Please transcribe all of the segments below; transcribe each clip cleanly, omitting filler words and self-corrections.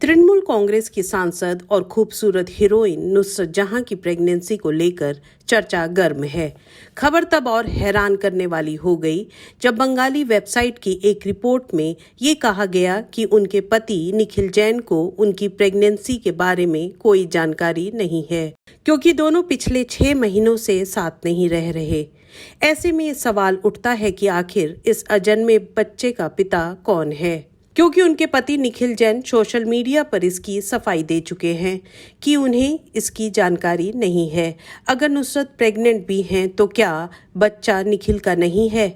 तृणमूल कांग्रेस की सांसद और खूबसूरत हीरोइन नुसरत जहां की प्रेगनेंसी को लेकर चर्चा गर्म है। खबर तब और हैरान करने वाली हो गई जब बंगाली वेबसाइट की एक रिपोर्ट में ये कहा गया कि उनके पति निखिल जैन को उनकी प्रेगनेंसी के बारे में कोई जानकारी नहीं है, क्योंकि दोनों पिछले 6 महीनों से साथ नहीं रह रहे। ऐसे में ये सवाल उठता है कि आखिर इस अजन्मे बच्चे का पिता कौन है, क्योंकि उनके पति निखिल जैन सोशल मीडिया पर इसकी सफाई दे चुके हैं कि उन्हें इसकी जानकारी नहीं है। अगर नुसरत प्रेग्नेंट भी हैं तो क्या बच्चा निखिल का नहीं है?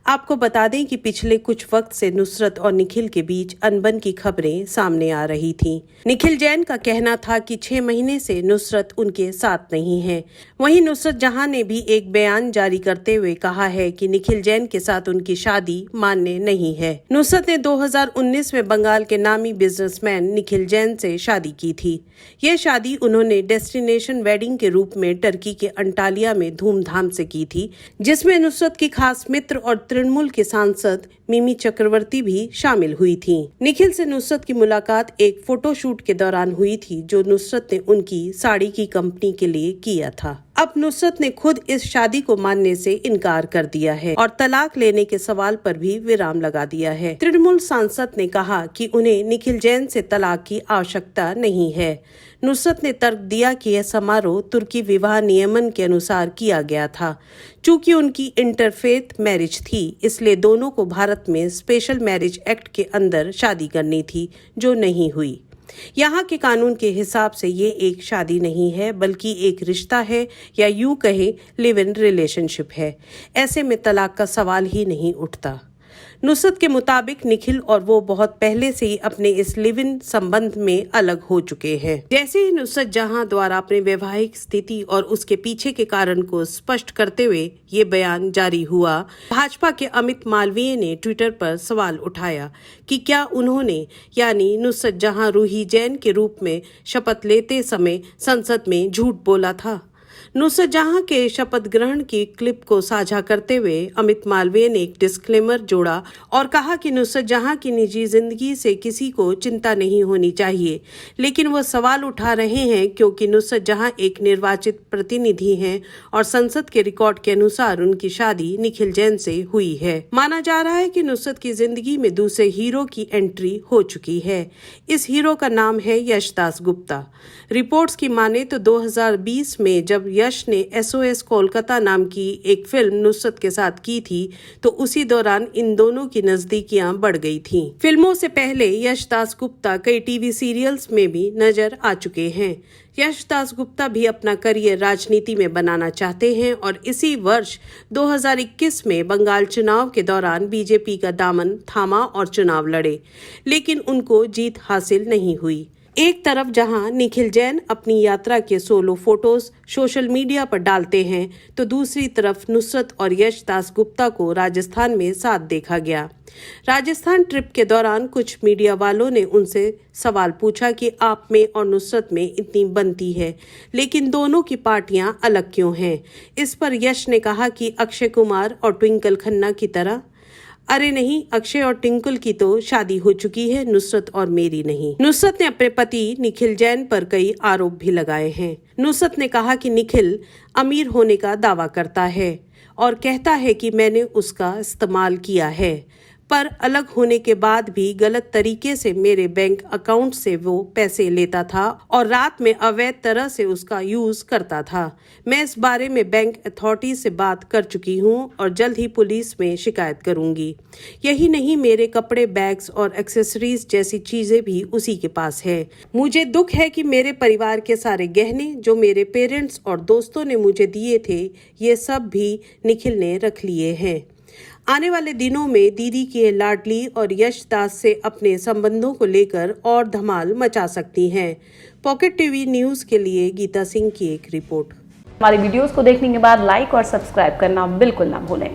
आपको बता दें कि पिछले कुछ वक्त से नुसरत और निखिल के बीच अनबन की खबरें सामने आ रही थीं। निखिल जैन का कहना था कि 6 महीने से नुसरत उनके साथ नहीं है। वहीं नुसरत जहां ने भी एक बयान जारी करते हुए कहा है कि निखिल जैन के साथ उनकी शादी मान्य नहीं है। नुसरत ने 2019 में बंगाल के नामी बिजनेसमैन निखिल जैन से शादी की थी। यह शादी उन्होंने डेस्टिनेशन वेडिंग के रूप में टर्की के अंटालिया में धूमधाम से की थी, जिसमें नुसरत की खास मित्र और तृणमूल के सांसद मिमी चक्रवर्ती भी शामिल हुई थी। निखिल से नुसरत की मुलाकात एक फोटोशूट के दौरान हुई थी, जो नुसरत ने उनकी साड़ी की कंपनी के लिए किया था। अब नुसरत ने खुद इस शादी को मानने से इनकार कर दिया है और तलाक लेने के सवाल पर भी विराम लगा दिया है। तृणमूल सांसद ने कहा कि उन्हें निखिल जैन से तलाक की आवश्यकता नहीं है। नुसरत ने तर्क दिया कि यह समारोह तुर्की विवाह नियमन के अनुसार किया गया था। चूंकि उनकी इंटरफेथ मैरिज थी, इसलिए दोनों को भारत में स्पेशल मैरिज एक्ट के अंदर शादी करनी थी, जो नहीं हुई। यहाँ के कानून के हिसाब से ये एक शादी नहीं है, बल्कि एक रिश्ता है, या यूं कहें लिव इन रिलेशनशिप है। ऐसे में तलाक का सवाल ही नहीं उठता। नुसरत के मुताबिक निखिल और वो बहुत पहले से ही अपने इस लिव इन संबंध में अलग हो चुके हैं। जैसे ही नुसरत जहां द्वारा अपने वैवाहिक स्थिति और उसके पीछे के कारण को स्पष्ट करते हुए ये बयान जारी हुआ, भाजपा के अमित मालवीय ने ट्विटर पर सवाल उठाया कि क्या उन्होंने यानी नुसरत जहां रूही जैन के रूप में शपथ लेते समय संसद में झूठ बोला था। नुसरत जहां के शपथ ग्रहण की क्लिप को साझा करते हुए अमित मालवीय ने एक डिस्क्लेमर जोड़ा और कहा कि नुसरत जहां की निजी जिंदगी से किसी को चिंता नहीं होनी चाहिए, लेकिन वो सवाल उठा रहे हैं क्योंकि नुसरत जहां एक निर्वाचित प्रतिनिधि हैं और संसद के रिकॉर्ड के अनुसार उनकी शादी निखिल जैन से हुई है। माना जा रहा है कि नुसरत की जिंदगी में दूसरे हीरो की एंट्री हो चुकी है। इस हीरो का नाम है यश दास गुप्ता। रिपोर्ट्स की माने तो 2020 में जब यश ने SOS कोलकाता नाम की एक फिल्म नुसरत के साथ की थी, तो उसी दौरान इन दोनों की नजदीकियां बढ़ गई थीं। फिल्मों से पहले यश दास गुप्ता कई टीवी सीरियल्स में भी नजर आ चुके हैं। यश दास गुप्ता भी अपना करियर राजनीति में बनाना चाहते हैं और इसी वर्ष 2021 में बंगाल चुनाव के दौरान बीजेपी का दामन थामा और चुनाव लड़े, लेकिन उनको जीत हासिल नहीं हुई। एक तरफ जहां निखिल जैन अपनी यात्रा के सोलो फोटोज सोशल मीडिया पर डालते हैं, तो दूसरी तरफ नुसरत और यश दास गुप्ता को राजस्थान में साथ देखा गया। राजस्थान ट्रिप के दौरान कुछ मीडिया वालों ने उनसे सवाल पूछा कि आप में और नुसरत में इतनी बनती है, लेकिन दोनों की पार्टियां अलग क्यों हैं? इस पर यश ने कहा कि अक्षय कुमार और ट्विंकल खन्ना की तरह। अरे नहीं, अक्षय और ट्विंकल की तो शादी हो चुकी है, नुसरत और मेरी नहीं। नुसरत ने अपने पति निखिल जैन पर कई आरोप भी लगाए हैं। नुसरत ने कहा कि निखिल अमीर होने का दावा करता है और कहता है कि मैंने उसका इस्तेमाल किया है, पर अलग होने के बाद भी गलत तरीके से मेरे बैंक अकाउंट से वो पैसे लेता था और रात में अवैध तरह से उसका यूज करता था। मैं इस बारे में बैंक अथॉरिटी से बात कर चुकी हूँ और जल्द ही पुलिस में शिकायत करूंगी। यही नहीं, मेरे कपड़े, बैग्स और एक्सेसरीज जैसी चीजें भी उसी के पास है। मुझे दुख है कि मेरे परिवार के सारे गहने जो मेरे पेरेंट्स और दोस्तों ने मुझे दिए थे, ये सब भी निखिल ने रख लिए हैं। आने वाले दिनों में दीदी की लाडली और यश दास से अपने संबंधों को लेकर और धमाल मचा सकती हैं। पॉकेट टीवी न्यूज़ के लिए गीता सिंह की एक रिपोर्ट। हमारी वीडियोस को देखने के बाद लाइक और सब्सक्राइब करना बिल्कुल ना भूलें।